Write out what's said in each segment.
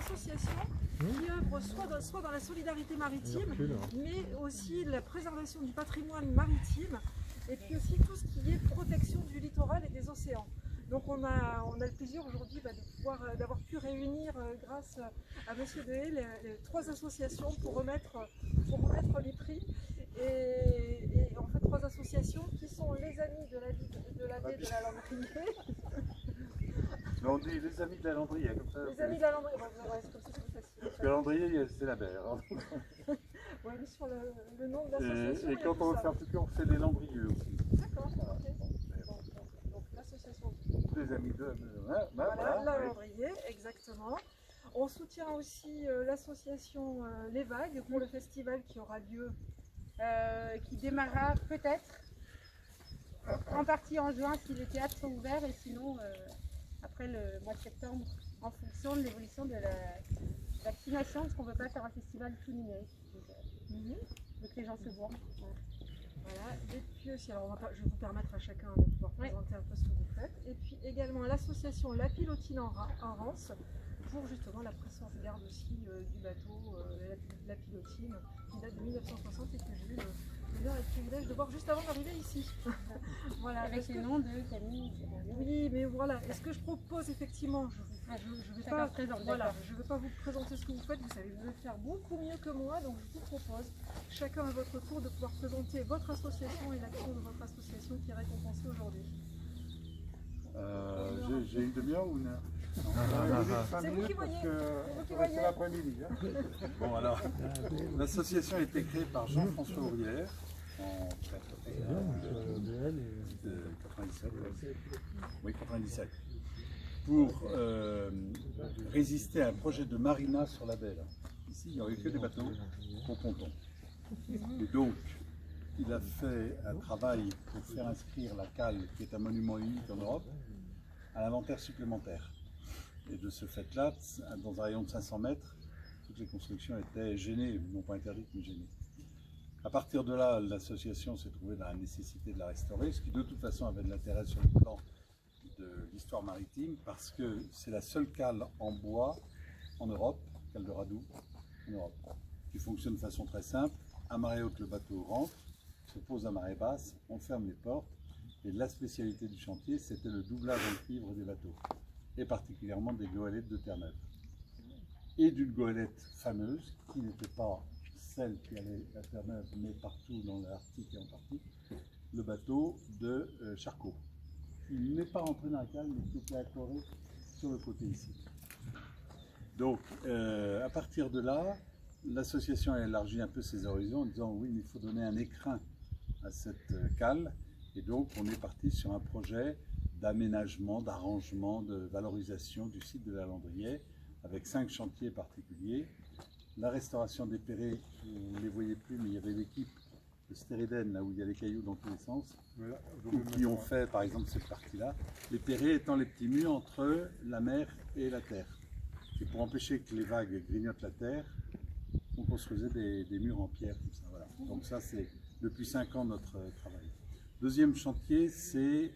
association qui œuvre soit dans la solidarité maritime, mais aussi la préservation du patrimoine maritime, et puis aussi tout ce qui est protection du littoral et des océans. Donc on a le plaisir aujourd'hui d'avoir pu réunir, grâce à Monsieur Dehaye, les 3 associations pour remettre les prix. Et en fait 3 associations qui sont les amis de la baie de la Landrier. On dit les amis de la Landrier, comme ça. Les amis de la Landrier, ouais, c'est comme ça c'est plus facile. Parce que la Landrier, c'est la mer. Hein. Oui, mais sur le nom de l'association. Et quand on veut faire plus court, on fait des Landrieux aussi. D'accord, ok. Donc l'association. Les amis de voilà, la Landrier, exactement. On soutient aussi l'association Les Vagues pour le festival qui aura lieu. Qui démarrera peut-être en partie en juin si les théâtres sont ouverts, et sinon après le mois de septembre, en fonction de l'évolution de la vaccination, parce qu'on ne veut pas faire un festival tout numérique. Donc les gens se voient. Voilà. Et puis aussi, alors je vais vous permettre à chacun de pouvoir présenter un peu ce que vous faites. Et puis également l'association La Pilotine en Rance, pour justement la prise en garde aussi du bateau, la Pilotine, qui date de 1960 et que j'ai eu l'honneur et le privilège de voir juste avant d'arriver ici. Voilà, avec les noms de Camille. Oui, mais voilà, et ce que je propose effectivement, je ne vais pas vous présenter ce que vous faites, vous savez le faire beaucoup mieux que moi, donc je vous propose, chacun à votre tour, de pouvoir présenter votre association et l'action de votre association qui est récompensée aujourd'hui. J'ai une demi-heure ou une heure? C'est vous qui voyez. C'est l'après-midi. Hein. Bon alors, l'association a été créée par Jean-François Ourière en 97, pour résister à un projet de marina sur la baie. Ici, il n'y aurait que des bateaux au ponton. Et donc, il a fait un travail pour faire inscrire la cale, qui est un monument unique en Europe, à l'inventaire supplémentaire. Et de ce fait-là, dans un rayon de 500 mètres, toutes les constructions étaient gênées, non pas interdites, mais gênées. À partir de là, l'association s'est trouvée dans la nécessité de la restaurer, ce qui de toute façon avait de l'intérêt sur le plan de l'histoire maritime, parce que c'est la seule cale en bois en Europe, cale de Radoux, en Europe, qui fonctionne de façon très simple. À marée haute, le bateau rentre, se pose à marée basse, on ferme les portes, et la spécialité du chantier, c'était le doublage en cuivre des bateaux, et particulièrement des goélettes de Terre-Neuve. Et d'une goélette fameuse, qui n'était pas celle qui allait à Terre-Neuve, mais partout dans l'Arctique et en partie, le bateau de Charcot, qui n'est pas rentré dans la cale, mais qui était accoré sur le côté ici. Donc, à partir de là, l'association a élargi un peu ses horizons en disant oui, il faut donner un écrin à cette cale, et donc on est parti sur un projet d'aménagement, d'arrangement, de valorisation du site de la Landrier, avec 5 chantiers particuliers. La restauration des perrets, vous ne les voyez plus, mais il y avait l'équipe de Stéridène, là où il y a les cailloux dans tous les sens, qui ont fait par exemple cette partie-là. Les perrets étant les petits murs entre la mer et la terre. Et pour empêcher que les vagues grignotent la terre, on construisait des murs en pierre comme ça. Voilà. Donc ça, c'est depuis 5 ans notre travail. Deuxième chantier, c'est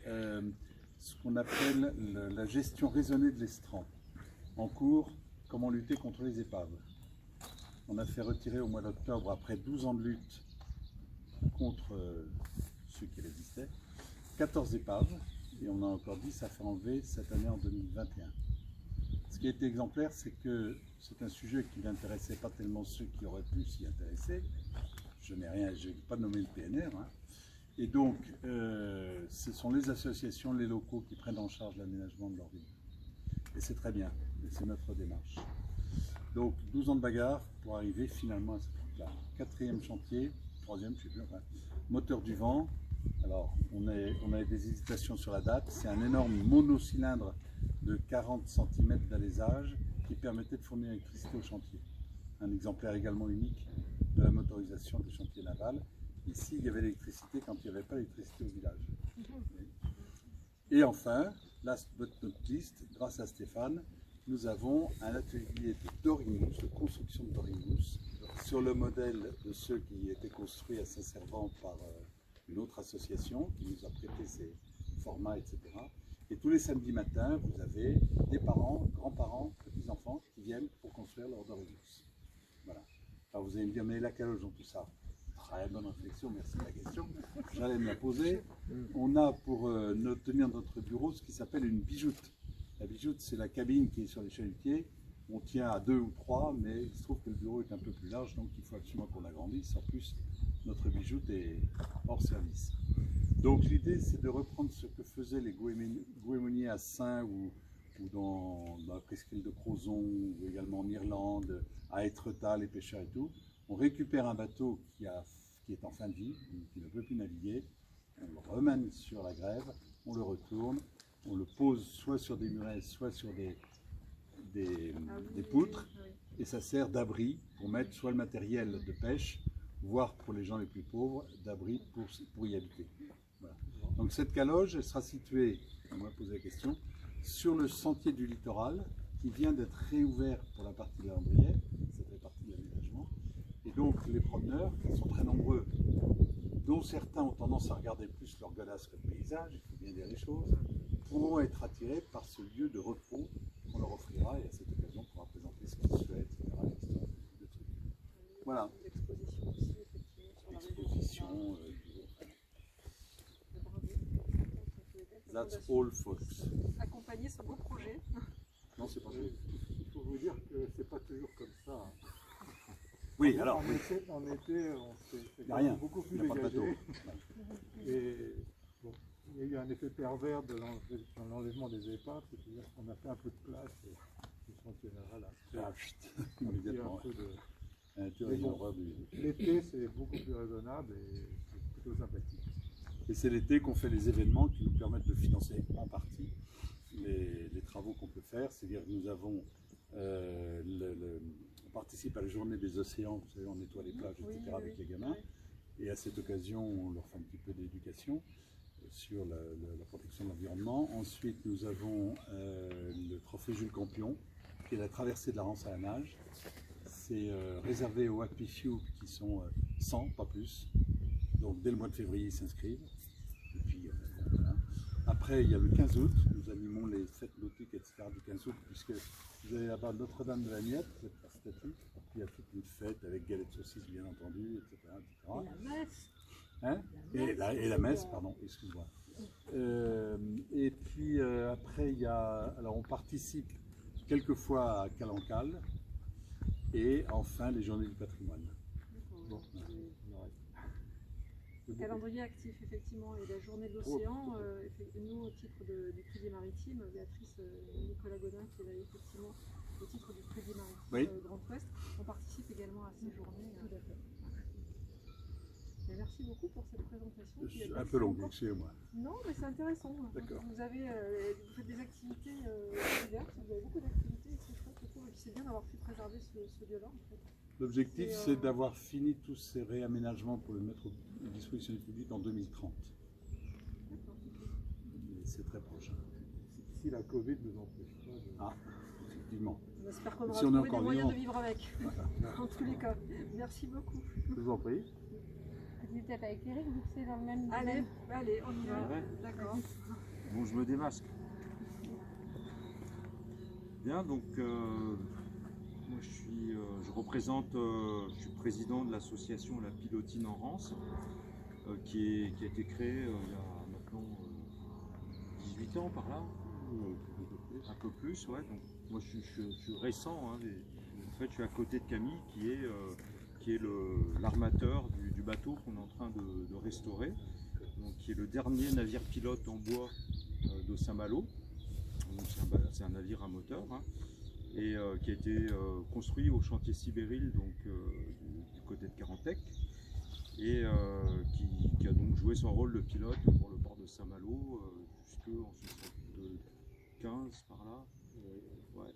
ce qu'on appelle la gestion raisonnée de l'estran. En cours, comment lutter contre les épaves. On a fait retirer au mois d'octobre, après 12 ans de lutte contre ceux qui résistaient, 14 épaves, et on a encore 10 à faire enlever cette année en 2021. Ce qui a été exemplaire, c'est que c'est un sujet qui n'intéressait pas tellement ceux qui auraient pu s'y intéresser. Je n'ai pas nommé le PNR. Hein. Et donc, ce sont les associations, les locaux qui prennent en charge l'aménagement de leur ville. Et c'est très bien, et c'est notre démarche. Donc, 12 ans de bagarre pour arriver finalement à ce truc-là. 4e chantier, 3e, je sais plus, enfin, moteur du vent. Alors, on a des hésitations sur la date. C'est un énorme monocylindre de 40 cm d'alésage qui permettait de fournir l'électricité au chantier. Un exemplaire également unique de la motorisation des chantiers navals. Ici, il y avait l'électricité quand il n'y avait pas d'électricité au village. Et enfin, last but not least, grâce à Stéphane, nous avons un atelier de dorimousse, de construction de dorimousse, sur le modèle de ceux qui étaient construits à Saint-Servant par une autre association qui nous a prêté ses formats, etc. Et tous les samedis matins, vous avez des parents, grands-parents, petits-enfants qui viennent pour construire leur Dorégus. Voilà. Alors vous allez me dire, mais la caloge dans tout ça? Très bonne réflexion, merci de la question. J'allais me la poser. On a pour tenir notre bureau ce qui s'appelle une bijoute. La bijoute, c'est la cabine qui est sur les chalutiers. On tient à 2 ou 3, mais il se trouve que le bureau est un peu plus large, donc il faut absolument qu'on l'agrandisse. En plus, notre bijoute est hors service. Donc l'idée, c'est de reprendre ce que faisaient les goémoniers à Saint ou dans la presqu'île de Crozon, ou également en Irlande, à Étretat, les pêcheurs et tout. On récupère un bateau qui est en fin de vie, qui ne peut plus naviguer, on le remène sur la grève, on le retourne, on le pose soit sur des murets, soit sur des poutres, et ça sert d'abri pour mettre soit le matériel de pêche, voire pour les gens les plus pauvres, d'abri pour y habiter. Voilà. Donc cette caloge, elle sera située, on m'a posé la question, sur le sentier du littoral, qui vient d'être réouvert pour la partie de la Landrière, ça fait partie de l'aménagement. Et donc les promeneurs, qui sont très nombreux, dont certains ont tendance à regarder plus leur godasse que le paysage, il faut bien dire les choses, pourront être attirés par ce lieu de repos qu'on leur offrira, et à cette occasion on pourra présenter ce qu'ils souhaitent, etc. De trucs. Voilà. L'exposition aussi, effectivement, sur la Exposition. That's all, folks. accompagner ce beau projet. Non, c'est pas ça. Il faut vous dire que c'est pas toujours comme ça. Oui, alors. En été, on s'est Rien. beaucoup plus Il n'y a pas de bateau. dégagé. Et bon, il y a eu un effet pervers dans l'enlèvement des épaves, c'est-à-dire qu'on a fait un peu de place et le sentier général a fait Immédiatement. un peu de... L'été, c'est beaucoup plus raisonnable et c'est plutôt sympathique. Et c'est l'été qu'on fait les événements qui nous permettent de financer en partie les travaux qu'on peut faire. C'est-à-dire que nous avons, on participe à la journée des océans, vous savez, on nettoie les plages, etc. avec les gamins. Et à cette occasion, on leur fait un petit peu d'éducation sur la protection de l'environnement. Ensuite, nous avons le trophée Jules Campion, qui est la traversée de la Rance à la nage. C'est réservé aux Happy Few qui sont 100, pas plus. Donc dès le mois de février, ils s'inscrivent. Et puis, voilà. Après, il y a le 15 août, nous animons les fêtes nautiques, etc. du 15 août, puisque vous avez là-bas Notre-Dame de la Miette, cette statue. Il y a toute une fête avec galets de saucisses, bien entendu, etc. etc. Et la messe. Hein et la messe, pardon, excuse-moi. Et puis après, il y a, alors on participe quelquefois à Calencal, et enfin les journées du patrimoine. Bon. Le calendrier actif, effectivement, et la journée de l'océan, nous, au titre du prix des maritimes, Béatrice Nicolas Godin, qui est là, effectivement, au titre du prix des maritimes Grand Ouest, on participe également à ces journées. Tout à fait. Et merci beaucoup pour cette présentation. Un peu longue, excusez-moi. Non, mais c'est intéressant. D'accord. Vous faites des activités diverses, vous avez beaucoup d'activités, et c'est chouette, je trouve, et c'est bien d'avoir pu préserver ce lieu-là, en fait. L'objectif, c'est d'avoir fini tous ces réaménagements pour le mettre à disposition du public en 2030. C'est très proche. Si la Covid ne nous empêche pas de... Ah, effectivement. On espère qu'on aura Si on est trouvé des encore moyens vivant. de vivre avec, en tous les cas. Merci beaucoup. Je vous en prie. Peut-être avec Eric, vu que c'est dans le même Allez, domaine. allez, on y va. Ouais. D'accord. Bon, je me démasque. Bien, donc moi je représente, je suis président de l'association La Pilotine en Rance, qui a été créée il y a maintenant 18 ans par là, un peu plus, ouais. Donc moi je suis récent, hein, en fait je suis à côté de Camille qui est l'armateur du bateau qu'on est en train de restaurer, donc, qui est le dernier navire pilote en bois de Saint-Malo. C'est un navire à moteur, hein, et qui a été construit au chantier Sibéril, donc du côté de Carantec, et qui a donc joué son rôle de pilote pour le port de Saint-Malo jusqu'en 1975 par là. Ouais.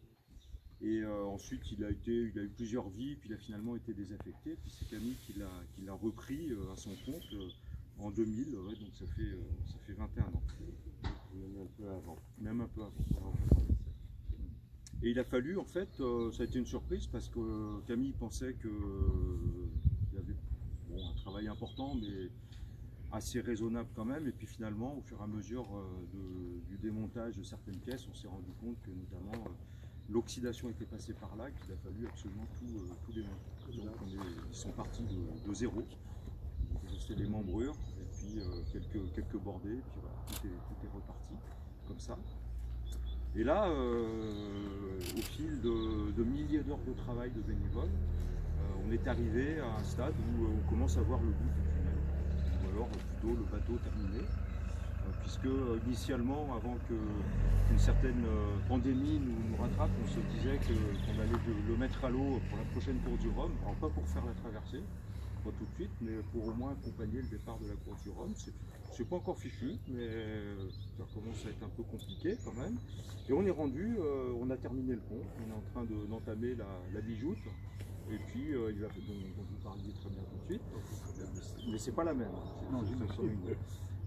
Et ensuite il a eu plusieurs vies, puis il a finalement été désaffecté, puis c'est Camille qui l'a repris à son compte en 2000, ouais, donc ça fait 21 ans. Même un peu avant. Même un peu avant. Et il a fallu, en fait, ça a été une surprise parce que Camille pensait qu'il y avait un travail important, mais assez raisonnable quand même. Et puis finalement, au fur et à mesure du démontage de certaines pièces, on s'est rendu compte que notamment l'oxydation était passée par là, qu'il a fallu absolument tout démonter. Donc ils sont partis de zéro. C'était des membrures et puis quelques bordées, et puis voilà, tout est reparti comme ça. Et là, au fil de milliers d'heures de travail de bénévoles, on est arrivé à un stade où on commence à voir le bout du tunnel, ou alors plutôt le bateau terminé, puisque initialement, avant qu'une certaine pandémie nous rattrape, on se disait qu'on allait le mettre à l'eau pour la prochaine course du Rhum, alors pas pour faire la traversée, pas tout de suite, mais pour au moins accompagner le départ de la course du Rhum. C'est pas encore fichu, mais ça commence à être un peu compliqué quand même. Et on est rendu, on a terminé le pont, on est en train d'entamer la bijoute, et puis il va, dont vous parliez très bien tout de suite, mais c'est pas la même. Non,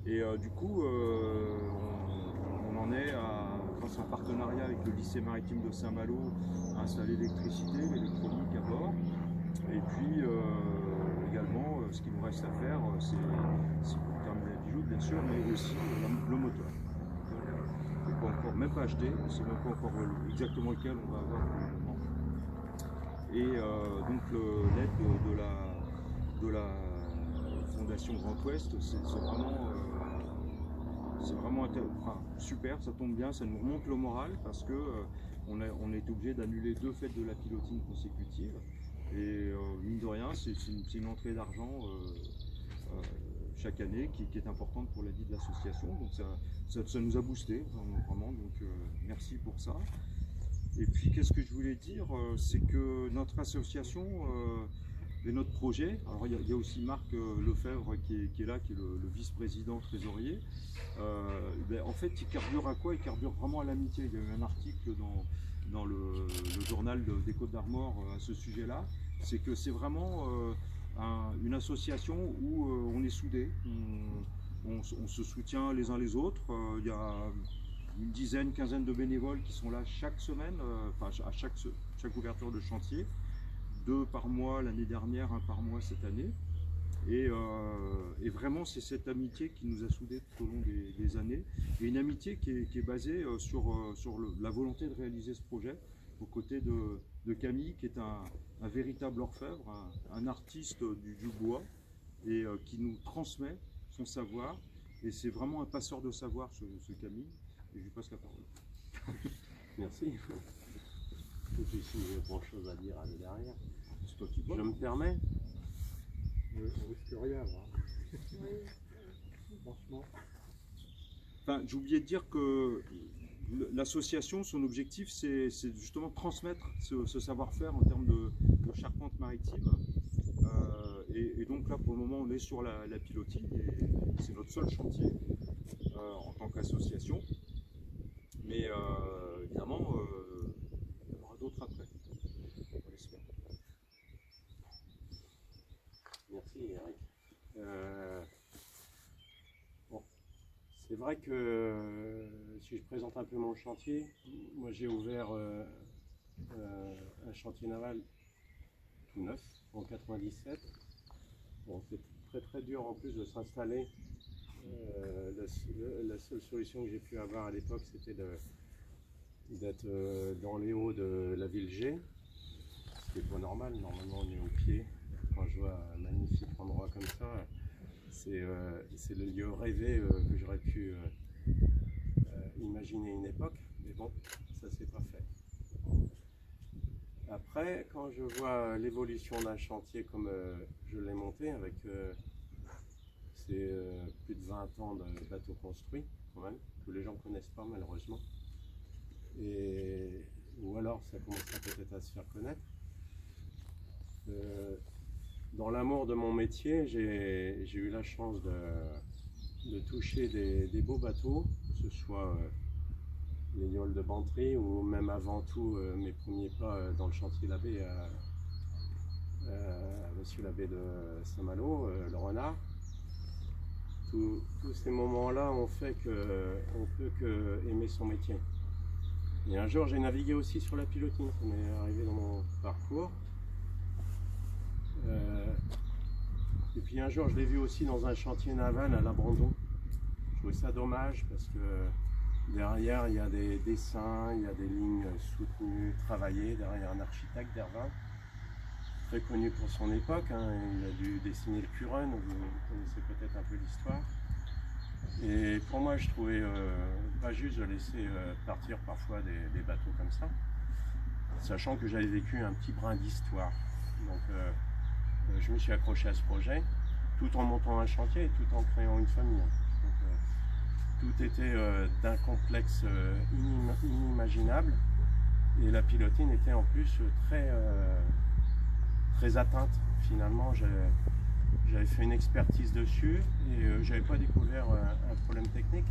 et du coup, on en est grâce à un partenariat avec le lycée maritime de Saint-Malo, à installer l'électricité, l'électronique à bord. Et puis également, ce qu'il nous reste à faire, c'est pour terminer la bijoute, bien sûr, mais aussi le moteur. Il n'est pas encore, même pas acheté, c'est même pas encore exactement lequel on va avoir pour le moment. Et donc l'aide de la Fondation Grand Ouest, c'est vraiment super, ça tombe bien, ça nous remonte le moral parce que on est obligé d'annuler 2 fêtes de la pilotine consécutives. Et mine de rien, c'est une entrée d'argent chaque année qui est importante pour la vie de l'association. Donc ça nous a boosté vraiment, donc merci pour ça. Et puis qu'est-ce que je voulais dire, c'est que notre association et notre projet, alors il y a aussi Marc Lefebvre qui est là, qui est le vice-président trésorier. En fait, il carbure à quoi? Il carbure vraiment à l'amitié. Il y a eu un article dans le journal des Côtes-d'Armor à ce sujet-là, c'est que c'est vraiment une association où on est soudés, on se soutient les uns les autres. Il y a une dizaine, quinzaine de bénévoles qui sont là chaque semaine, à chaque ouverture de chantier, 2 par mois l'année dernière, 1 par mois cette année. Et vraiment, c'est cette amitié qui nous a soudés tout au long des années. Et une amitié qui est basée sur la volonté de réaliser ce projet, aux côtés de Camille, qui est un véritable orfèvre, un artiste du bois, et qui nous transmet son savoir. Et c'est vraiment un passeur de savoir, ce Camille. Et je lui passe la parole. Merci. Ici, j'ai grand chose à dire derrière. C'est toi qui vois. Je me permets. On risque rien, là. Franchement. Enfin, j'ai oublié de dire que l'association, son objectif, c'est justement transmettre ce savoir-faire en termes de charpente maritime. Et donc là, pour le moment, on est sur la pilotine, et c'est notre seul chantier en tant qu'association. Mais évidemment, il y en aura d'autres après. On l'espère. Merci Eric. Bon, c'est vrai que si je présente un peu mon chantier, moi j'ai ouvert un chantier naval tout neuf en 97. Bon, c'est très dur en plus de s'installer. La seule solution que j'ai pu avoir à l'époque, c'était d'être dans les hauts de la ville G, ce qui n'est pas normal. Normalement, on est au pied. Quand je vois un magnifique endroit comme ça, c'est le lieu rêvé que j'aurais pu imaginer une époque. Mais bon, ça s'est pas fait. Après, quand je vois l'évolution d'un chantier comme je l'ai monté, avec plus de 20 ans de bateau construit, quand même, que les gens ne connaissent pas malheureusement, ou alors ça commencera peut-être à se faire connaître. Dans l'amour de mon métier, j'ai eu la chance de toucher des beaux bateaux, que ce soit les yoles de Bantry ou même avant tout mes premiers pas dans le chantier Labbé à Monsieur Labbé de Saint-Malo, le Renard. Tous ces moments-là ont fait qu'on peut que aimer son métier. Et un jour, j'ai navigué aussi sur la pilotine, ça m'est arrivé dans mon parcours. Et puis un jour, je l'ai vu aussi dans un chantier naval à l'abandon. Je trouvais ça dommage parce que derrière, il y a des dessins, il y a des lignes soutenues, travaillées. Derrière un architecte d'Hervin, très connu pour son époque. Hein. Il a dû dessiner le Curun, vous connaissez peut-être un peu l'histoire. Et pour moi, je trouvais pas juste de laisser partir parfois des bateaux comme ça, sachant que j'avais vécu un petit brin d'histoire. Donc je me suis accroché à ce projet, tout en montant un chantier et tout en créant une famille. Donc, tout était d'un complexe inimaginable, et la pilotine était en plus très atteinte. Finalement, j'avais fait une expertise dessus et j'avais pas découvert un problème technique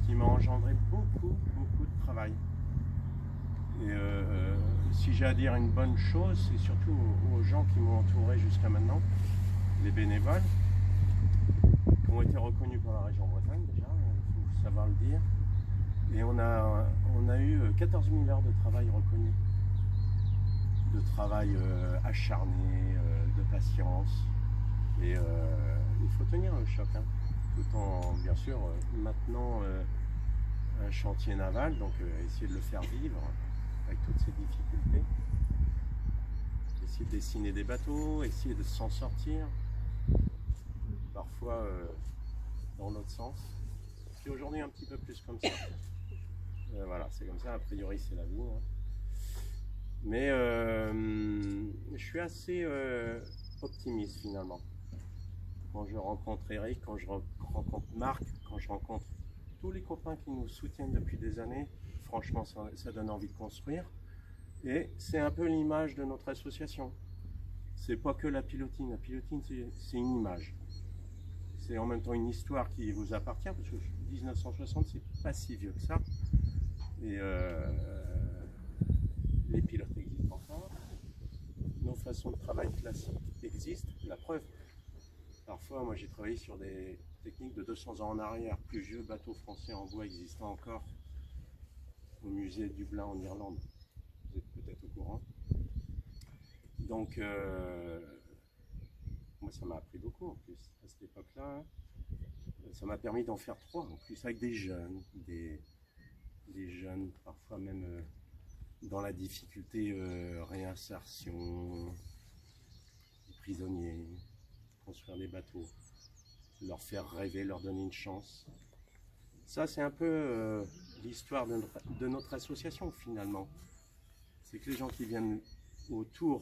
qui m'a engendré beaucoup de travail. Et si j'ai à dire une bonne chose, c'est surtout aux gens qui m'ont entouré jusqu'à maintenant, les bénévoles, qui ont été reconnus par la région Bretagne déjà, il faut savoir le dire. Et on a eu 14 000 heures de travail reconnues, de travail acharné, de patience. Et il faut tenir le choc, hein, tout en, bien sûr, maintenant un chantier naval, donc essayer de le faire vivre avec toutes ces difficultés. Essayer de dessiner des bateaux, essayer de s'en sortir, parfois dans l'autre sens. Puis aujourd'hui un petit peu plus comme ça. Voilà, c'est comme ça, a priori c'est la vie. Hein. Mais je suis assez optimiste finalement. Quand je rencontre Eric, quand je rencontre Marc, quand je rencontre tous les copains qui nous soutiennent depuis des années, franchement ça donne envie de construire. Et c'est un peu l'image de notre association. C'est pas que la pilotine c'est une image. C'est en même temps une histoire qui vous appartient, parce que 1960 c'est pas si vieux que ça. Et les pilotes existent encore. Nos façons de travail classiques existent, la preuve. Parfois, moi j'ai travaillé sur des techniques de 200 ans en arrière, plus vieux bateaux français en bois existant encore au musée Dublin en Irlande. Vous êtes peut-être au courant. Donc, moi ça m'a appris beaucoup en plus à cette époque-là. Ça m'a permis d'en faire 3 en plus avec des jeunes, des jeunes parfois même dans la difficulté, réinsertion, prisonniers. Construire des bateaux, leur faire rêver, leur donner une chance. Ça, c'est un peu l'histoire de notre association, finalement. C'est que les gens qui viennent autour,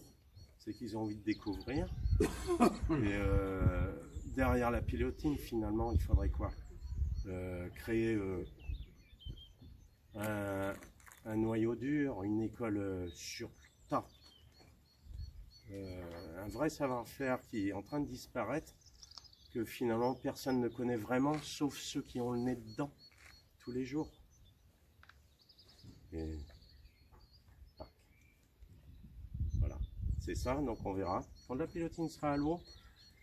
c'est qu'ils ont envie de découvrir. Et derrière la pilotine, finalement, il faudrait quoi? Créer un noyau dur, une école sur tas. Un vrai savoir-faire qui est en train de disparaître, que finalement personne ne connaît vraiment, sauf ceux qui ont le nez dedans tous les jours. Et voilà, c'est ça, donc on verra. Quand la pilotine sera à l'eau,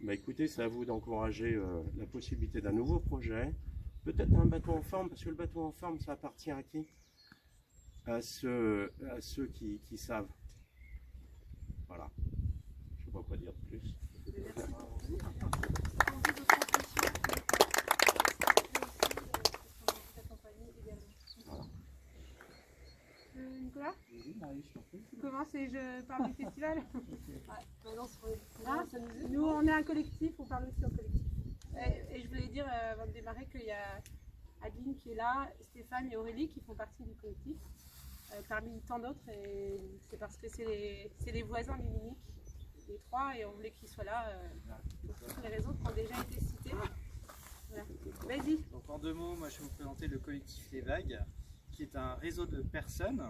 bah écoutez, c'est à vous d'encourager la possibilité d'un nouveau projet, peut-être un bateau en forme, parce que le bateau en forme, ça appartient à qui? À ceux qui savent. Voilà. Je ne sais pas quoi dire de plus. Nicolas, tu commences et je parle du festival. Nous, on est un collectif, on parle aussi en collectif. Et je voulais dire avant de démarrer qu'il y a Adeline qui est là, Stéphane et Aurélie qui font partie du collectif, parmi tant d'autres. Et c'est parce que c'est les voisins liminiques, les 3, et on voulait qu'ils soient là pour toutes les raisons qui ont déjà été citées. Voilà. Vas-y. Donc en 2 mots, moi je vais vous présenter le collectif Les Vagues, qui est un réseau de personnes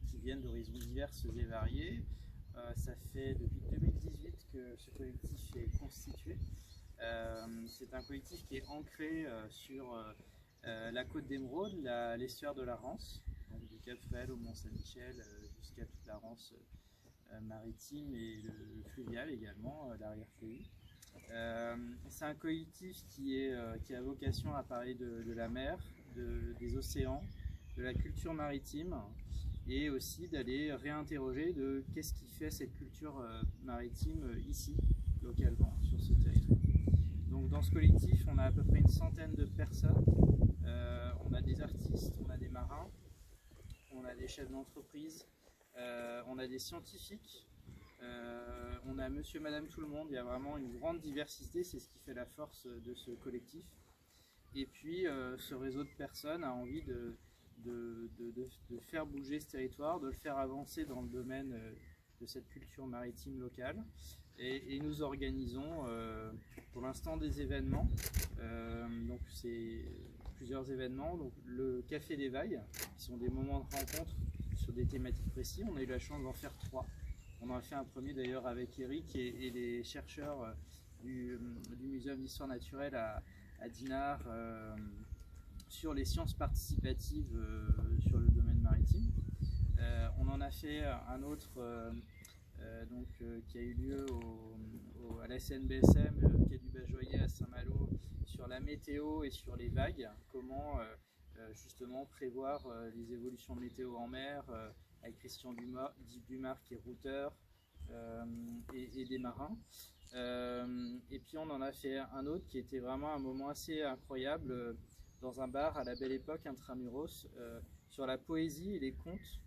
qui viennent d'horizons divers et variés. Ça fait depuis 2018 que ce collectif est constitué. C'est un collectif qui est ancré sur la côte d'Émeraude, l'estuaire de la Rance, donc du Cap Fréhel au Mont-Saint-Michel jusqu'à toute la Rance maritime et le fluvial également, l'arrière-pays. C'est un collectif qui a vocation à parler de la mer, des océans, de la culture maritime, et aussi d'aller réinterroger de qu'est-ce qui fait cette culture maritime ici, localement sur ce territoire. Donc dans ce collectif, on a à peu près une centaine de personnes. On a des artistes, on a des marins, on a des chefs d'entreprise, on a des scientifiques, on a monsieur, madame, tout le monde. Il y a vraiment une grande diversité, c'est ce qui fait la force de ce collectif. Et puis ce réseau de personnes a envie de faire bouger ce territoire, de le faire avancer dans le domaine de cette culture maritime locale. Et nous organisons pour l'instant des événements, donc c'est plusieurs événements, donc le Café des Vagues, qui sont des moments de rencontre sur des thématiques précises. On a eu la chance d'en faire 3. On en a fait un premier d'ailleurs avec Eric et les chercheurs du Muséum d'Histoire Naturelle à Dinard sur les sciences participatives sur le domaine maritime. On en a fait un autre qui a eu lieu à la SNBSM, quai du Bajoyer à Saint-Malo, sur la météo et sur les vagues, comment justement prévoir les évolutions de météo en mer, avec Christian Dumas qui est routeur et des marins. Et puis on en a fait un autre qui était vraiment un moment assez incroyable dans un bar à la Belle Époque intramuros sur la poésie et les contes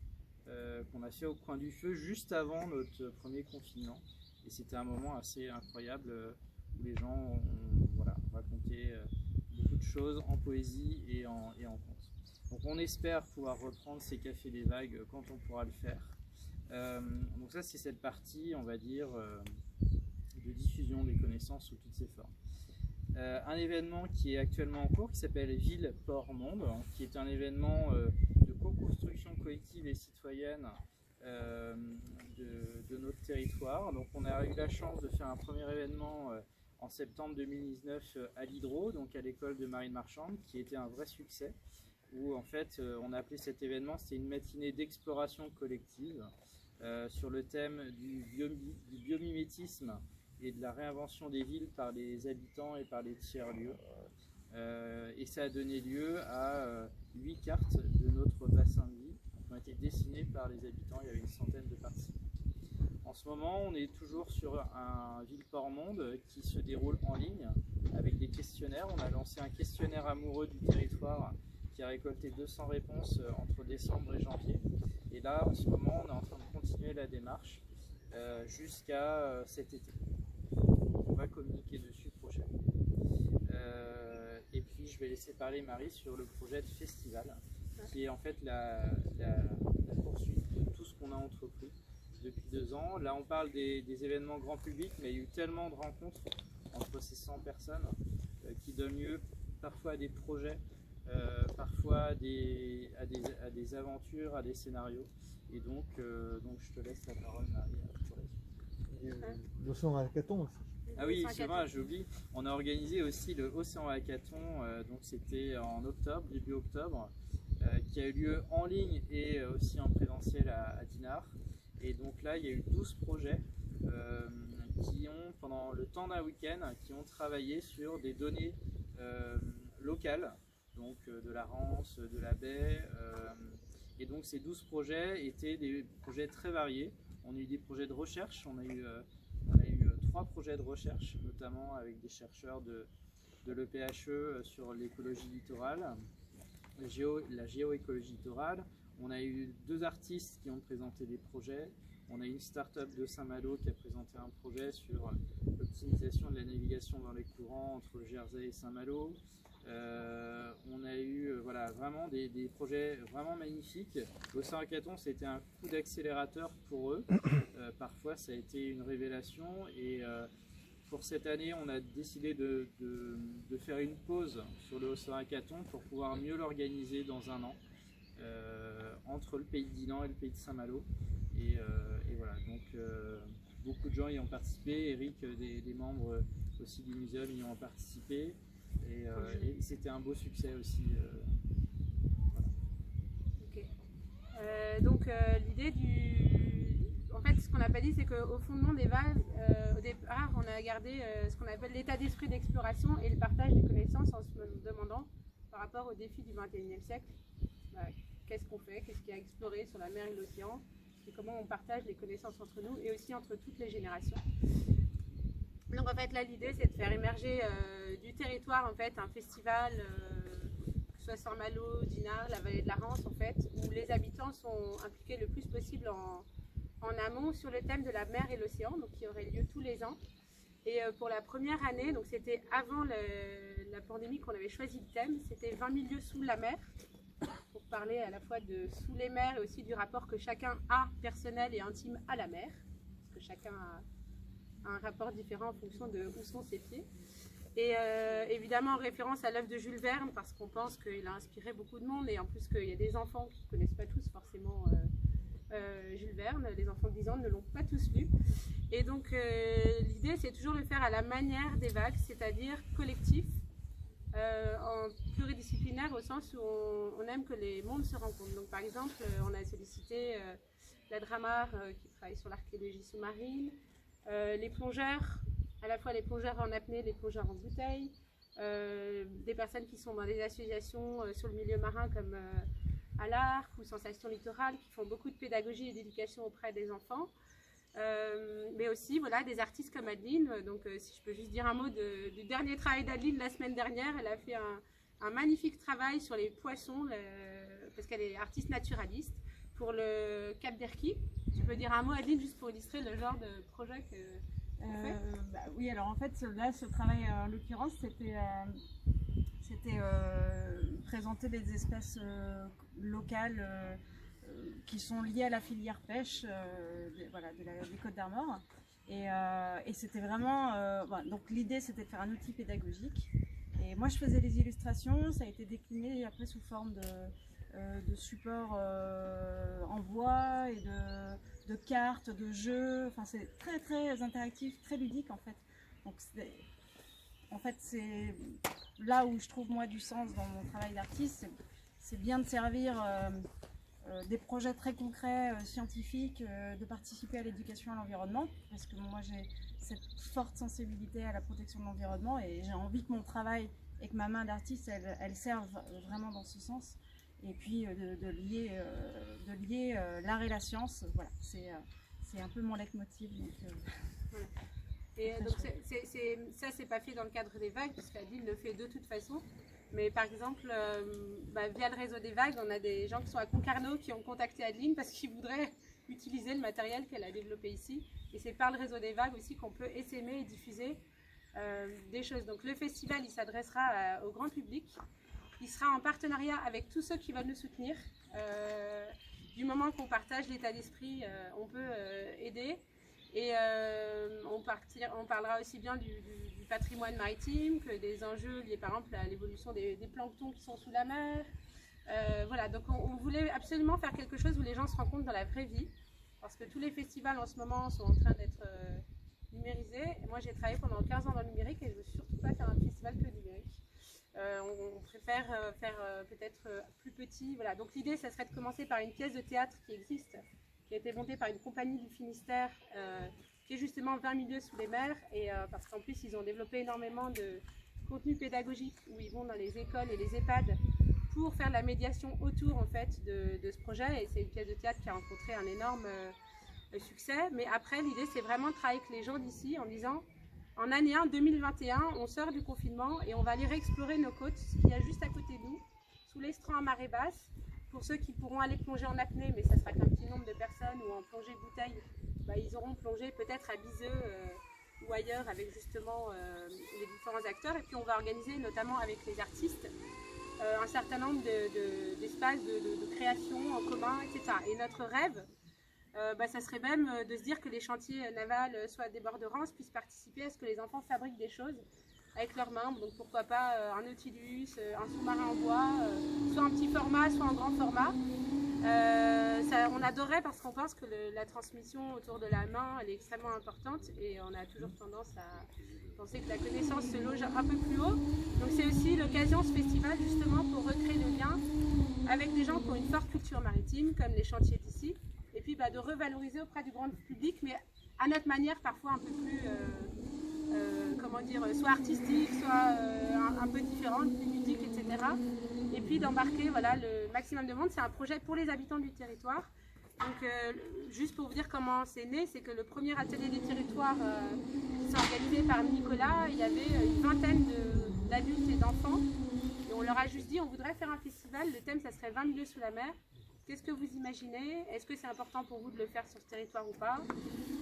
qu'on a fait au coin du feu juste avant notre premier confinement. Et c'était un moment assez incroyable où les gens ont raconté beaucoup de choses en poésie et en contes. Donc on espère pouvoir reprendre ces cafés des vagues quand on pourra le faire. Donc ça c'est cette partie, on va dire, de diffusion des connaissances sous toutes ses formes. Un événement qui est actuellement en cours qui s'appelle Ville, Port, Monde, qui est un événement de co-construction collective et citoyenne de notre territoire. Donc on a eu la chance de faire un premier événement en septembre 2019 à l'Hydro, donc à l'école de marine marchande, qui était un vrai succès, où en fait on a appelé cet événement, c'était une matinée d'exploration collective sur le thème du biomimétisme et de la réinvention des villes par les habitants et par les tiers-lieux. Et ça a donné lieu à 8 cartes de notre bassin de vie qui ont été dessinées par les habitants. Il y avait une centaine de participants. En ce moment, on est toujours sur un Ville-Port-Monde qui se déroule en ligne avec des questionnaires. On a lancé un questionnaire amoureux du territoire qui a récolté 200 réponses entre décembre et janvier. Et là, en ce moment, on est en train de continuer la démarche jusqu'à cet été. On va communiquer dessus prochainement. Et puis je vais laisser parler Marie sur le projet de festival, qui est en fait la poursuite de tout ce qu'on a entrepris depuis 2 ans. Là on parle des événements grand public, mais il y a eu tellement de rencontres entre ces 100 personnes qui donnent lieu parfois à des projets, parfois à des aventures, à des scénarios. Et donc je te laisse la parole Marie pour la suite. L'océan Hackathon aussi. Ah oui, c'est vrai, j'oublie. On a organisé aussi le Océan Hackathon, donc c'était en octobre, début octobre, qui a eu lieu en ligne et aussi en présentiel à Dinard. Et donc là, il y a eu 12 projets qui ont, pendant le temps d'un week-end, qui ont travaillé sur des données locales, donc de la Rance, de la baie. Et donc ces 12 projets étaient des projets très variés. On a eu des projets de recherche, on a eu 3 projets de recherche, notamment avec des chercheurs de l'EPHE sur l'écologie littorale, la géoécologie littorale. On a eu 2 artistes qui ont présenté des projets. On a eu une start-up de Saint-Malo qui a présenté un projet sur l'optimisation de la navigation dans les courants entre Jersey et Saint-Malo. On a eu vraiment des projets vraiment magnifiques. L'Océan Hackathon, c'était un coup d'accélérateur pour eux. Parfois, ça a été une révélation. Et pour cette année, on a décidé de faire une pause sur le Océan Hackathon pour pouvoir mieux l'organiser dans un an entre le pays de Dinan et le pays de Saint-Malo. Et voilà, donc beaucoup de gens y ont participé. Eric, des membres aussi du muséum, y ont participé. Et c'était un beau succès aussi. Voilà. Ok. Donc l'idée en fait, ce qu'on n'a pas dit, c'est qu'au fondement des vagues, au départ, on a gardé ce qu'on appelle l'état d'esprit d'exploration et le partage des connaissances en se demandant, par rapport aux défis du XXIe siècle, qu'est-ce qu'on fait, qu'est-ce qu'il y a à explorer sur la mer et l'océan, et comment on partage les connaissances entre nous et aussi entre toutes les générations. Donc en fait là l'idée c'est de faire émerger du territoire en fait un festival, que ce soit Saint-Malo, Dinard, la vallée de la Rance en fait, où les habitants sont impliqués le plus possible en amont sur le thème de la mer et l'océan, donc qui aurait lieu tous les ans. Et pour la première année, donc c'était avant la pandémie qu'on avait choisi le thème, c'était 20 milieux sous la mer, pour parler à la fois de sous les mers et aussi du rapport que chacun a personnel et intime à la mer, parce que chacun a un rapport différent en fonction de où sont ses pieds. Et évidemment en référence à l'œuvre de Jules Verne, parce qu'on pense qu'il a inspiré beaucoup de monde, et en plus qu'il y a des enfants qui ne connaissent pas tous forcément Jules Verne, les enfants de 10 ans ne l'ont pas tous lu. Et donc l'idée c'est toujours de le faire à la manière des vagues, c'est-à-dire collectif, en pluridisciplinaire au sens où on aime que les mondes se rencontrent. Donc par exemple on a sollicité la Dramar qui travaille sur l'archéologie sous-marine, les plongeurs, à la fois les plongeurs en apnée, les plongeurs en bouteille, des personnes qui sont dans des associations sur le milieu marin comme à l'Arc ou Sensation Littorale, qui font beaucoup de pédagogie et d'éducation auprès des enfants, mais aussi voilà, des artistes comme Adeline. Donc si je peux juste dire un mot du dernier travail d'Adeline la semaine dernière, elle a fait un magnifique travail sur les poissons, parce qu'elle est artiste naturaliste, pour le Cap d'Erquy. Tu peux dire un mot Adeline, juste pour illustrer le genre de projet que... Oui, alors en fait, là, ce travail, en l'occurrence, c'était présenter des espèces locales qui sont liées à la filière pêche des Côtes d'Armor. Et c'était vraiment... donc l'idée, c'était de faire un outil pédagogique. Et moi, je faisais les illustrations. Ça a été décliné après sous forme de supports en bois et de cartes, de jeux. Enfin, c'est très très interactif, très ludique en fait. Donc c'est là où je trouve moi du sens dans mon travail d'artiste. C'est bien de servir des projets très concrets, scientifiques, de participer à l'éducation à l'environnement, parce que moi j'ai cette forte sensibilité à la protection de l'environnement et j'ai envie que mon travail et que ma main d'artiste elle serve vraiment dans ce sens. Et puis de lier l'art et la science, voilà, c'est un peu mon leitmotiv. Donc, voilà. Et donc ça c'est pas fait dans le cadre des vagues, puisqu'Adeline le fait de toute façon. Mais par exemple, via le réseau des vagues, on a des gens qui sont à Concarneau qui ont contacté Adeline parce qu'ils voudraient utiliser le matériel qu'elle a développé ici. Et c'est par le réseau des vagues aussi qu'on peut essaimer et diffuser des choses. Donc le festival, il s'adressera au grand public. Il sera en partenariat avec tous ceux qui veulent nous soutenir. Du moment qu'on partage l'état d'esprit, on peut aider. Et on parlera aussi bien du patrimoine maritime que des enjeux liés par exemple à l'évolution des planctons qui sont sous la mer. Voilà, donc on voulait absolument faire quelque chose où les gens se rencontrent dans la vraie vie. Parce que tous les festivals en ce moment sont en train d'être numérisés. Et moi j'ai travaillé pendant 15 ans dans le numérique et je ne veux surtout pas faire un festival que numérique. On préfère faire peut-être plus petit. Voilà. Donc l'idée, ça serait de commencer par une pièce de théâtre qui existe, qui a été montée par une compagnie du Finistère, qui est justement 20 milieux sous les mers. Et parce qu'en plus, ils ont développé énormément de contenu pédagogique où ils vont dans les écoles et les EHPAD pour faire de la médiation autour en fait de ce projet. Et c'est une pièce de théâtre qui a rencontré un énorme succès. Mais après, l'idée, c'est vraiment de travailler avec les gens d'ici en disant... En année 1, 2021, on sort du confinement et on va aller réexplorer nos côtes, ce qu'il y a juste à côté de nous, sous l'estran à marée basse. Pour ceux qui pourront aller plonger en apnée, mais ça sera qu'un petit nombre de personnes, ou en plongée bouteille, ils auront plongé peut-être à Biseux ou ailleurs avec justement les différents acteurs. Et puis on va organiser notamment avec les artistes un certain nombre d'espaces de création en commun, etc. Et notre rêve, ça serait même de se dire que les chantiers navals, soit des bords de Rance, puissent participer à ce que les enfants fabriquent des choses avec leurs mains. Donc pourquoi pas un Nautilus, un sous-marin en bois, soit en petit format, soit en grand format. On adorerait parce qu'on pense que la transmission autour de la main, elle est extrêmement importante et on a toujours tendance à penser que la connaissance se loge un peu plus haut. Donc c'est aussi l'occasion, ce festival, justement, pour recréer le lien avec des gens qui ont une forte culture maritime, comme les chantiers d'ici. Et puis de revaloriser auprès du grand public, mais à notre manière parfois un peu plus, soit artistique, soit un peu différente, plus ludique, etc. Et puis d'embarquer le maximum de monde. C'est un projet pour les habitants du territoire. Donc, juste pour vous dire comment c'est né, c'est que le premier atelier des territoires qui s'est organisé par Nicolas, il y avait une vingtaine d'adultes et d'enfants. Et on leur a juste dit, on voudrait faire un festival, le thème ça serait 20 milieux sous la mer. Qu'est-ce que vous imaginez? Est-ce que c'est important pour vous de le faire sur ce territoire ou pas?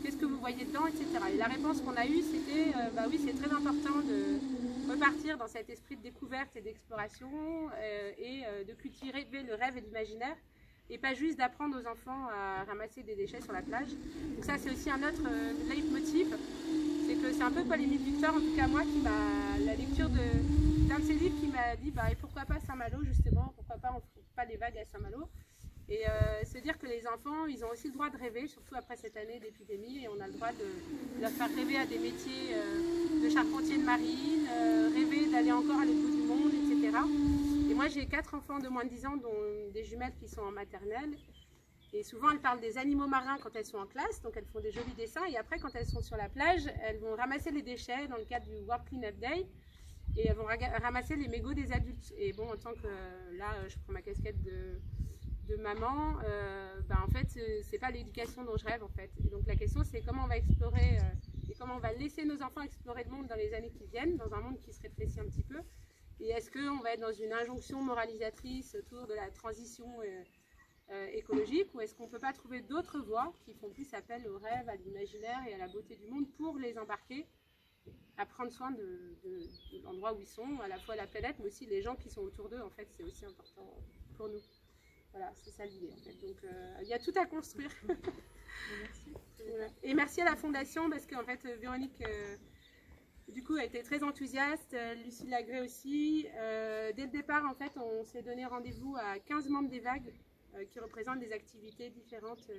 Qu'est-ce que vous voyez dedans, etc. Et la réponse qu'on a eue, c'était bah oui, c'est très important de repartir dans cet esprit de découverte et d'exploration et de cultiver le rêve et l'imaginaire, et pas juste d'apprendre aux enfants à ramasser des déchets sur la plage. Donc ça, c'est aussi un autre leitmotiv, c'est que c'est un peu Paul-Émile Victor, en tout cas moi, qui m'a la lecture d'un de ses livres qui m'a dit et pourquoi pas Saint-Malo justement, pourquoi pas on ne fait pas les vagues à Saint-Malo. Et se dire que les enfants, ils ont aussi le droit de rêver, surtout après cette année d'épidémie, et on a le droit de leur faire rêver à des métiers de charpentier de marine, rêver d'aller encore à l'autre bout du monde, etc. Et moi j'ai 4 enfants de moins de 10 ans, dont des jumelles qui sont en maternelle, et souvent elles parlent des animaux marins quand elles sont en classe, donc elles font des jolis dessins, et après quand elles sont sur la plage, elles vont ramasser les déchets dans le cadre du World Cleanup Day, et elles vont ramasser les mégots des adultes. Et bon, en tant que là je prends ma casquette de maman, en fait c'est pas l'éducation dont je rêve en fait. Et donc la question c'est comment on va explorer et comment on va laisser nos enfants explorer le monde dans les années qui viennent, dans un monde qui se rétrécit un petit peu. Et est-ce qu'on va être dans une injonction moralisatrice autour de la transition écologique, ou est-ce qu'on ne peut pas trouver d'autres voies qui font plus appel au rêve, à l'imaginaire et à la beauté du monde pour les embarquer à prendre soin de l'endroit où ils sont, à la fois la planète mais aussi les gens qui sont autour d'eux. En fait c'est aussi important pour nous. Voilà, c'est ça l'idée en fait. Donc il y a tout à construire. Merci. Voilà. Et merci à la Fondation parce qu'en fait Véronique du coup a été très enthousiaste, Lucie Lagré aussi. Dès le départ en fait on s'est donné rendez-vous à 15 membres des Vagues qui représentent des activités différentes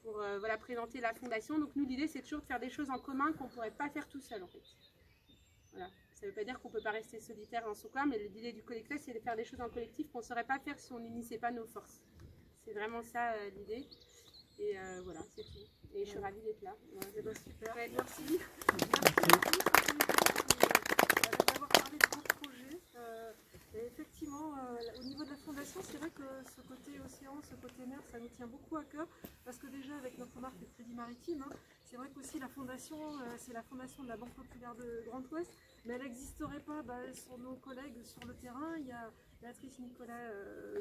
pour voilà, présenter la Fondation. Donc nous l'idée c'est toujours de faire des choses en commun qu'on ne pourrait pas faire tout seul en fait. Voilà. Ça ne veut pas dire qu'on ne peut pas rester solitaire en son coin, mais l'idée du collectif, c'est de faire des choses en collectif qu'on ne saurait pas faire si on n'unissait pas nos forces. C'est vraiment ça l'idée. Et voilà, c'est tout. Et je suis ravie d'être là. Ouais, super. Ouais, merci. D'avoir parlé de vos projets. Et effectivement, au niveau de la Fondation, c'est vrai que ce côté océan, ce côté mer, ça nous tient beaucoup à cœur. Parce que déjà, avec notre marque de Crédit Maritime, c'est vrai qu'aussi la Fondation, c'est la fondation de la Banque Populaire de Grand Ouest. Mais elle n'existerait pas sans nos collègues sur le terrain. Il y a Béatrice Nicolas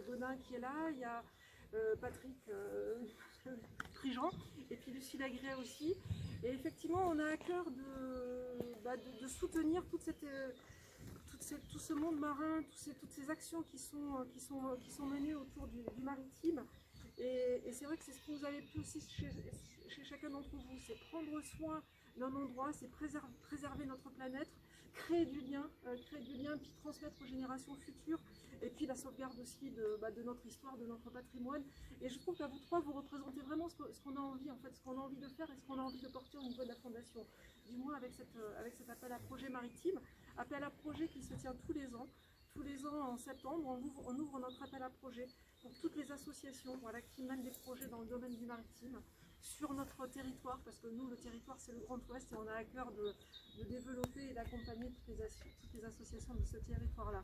Godin qui est là, il y a Patrick Prigent et puis Lucie Lagré aussi. Et effectivement, on a à cœur de soutenir tout ce monde marin, toutes ces actions qui sont menées autour du maritime. Et c'est vrai que c'est ce que vous avez pu aussi chez chacun d'entre vous, c'est prendre soin d'un endroit, c'est préserver notre planète, créer du lien, puis transmettre aux générations futures, et puis la sauvegarde aussi de notre histoire, de notre patrimoine. Et je trouve qu'à vous trois, vous représentez vraiment ce qu'on a envie, en fait, ce qu'on a envie de faire et ce qu'on a envie de porter au niveau de la Fondation. Du moins avec cet appel à projet maritime, appel à projet qui se tient tous les ans. Tous les ans en septembre, on ouvre notre appel à projet pour toutes les associations qui mènent des projets dans le domaine du maritime sur notre territoire, parce que nous, le territoire, c'est le Grand Ouest et on a à cœur de développer et d'accompagner toutes les associations de ce territoire-là.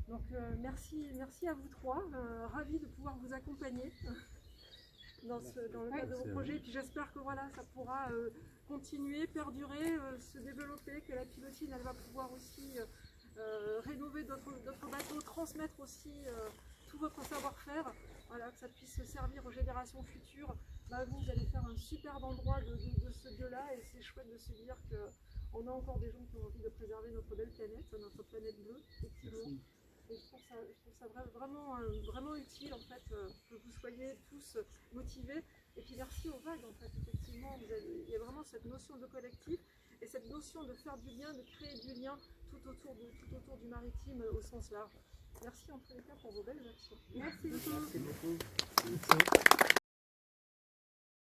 Donc merci à vous trois, ravis de pouvoir vous accompagner dans le cadre de vos projets. Et puis j'espère que voilà, ça pourra continuer, perdurer, se développer, que la pilotine, elle va pouvoir aussi rénover d'autres bateaux, transmettre aussi tout votre savoir-faire, voilà, que ça puisse servir aux générations futures. Vous allez faire un superbe endroit de ce lieu-là, et c'est chouette de se dire qu'on a encore des gens qui ont envie de préserver notre belle planète, notre planète bleue, effectivement. Et je trouve ça vraiment utile en fait, que vous soyez tous motivés. Et puis merci aux Vagues en fait, effectivement, il y a vraiment cette notion de collectif et cette notion de faire du lien, de créer du lien tout autour du maritime au sens large. Merci en tous les cas pour vos belles actions. Merci beaucoup. Merci beaucoup.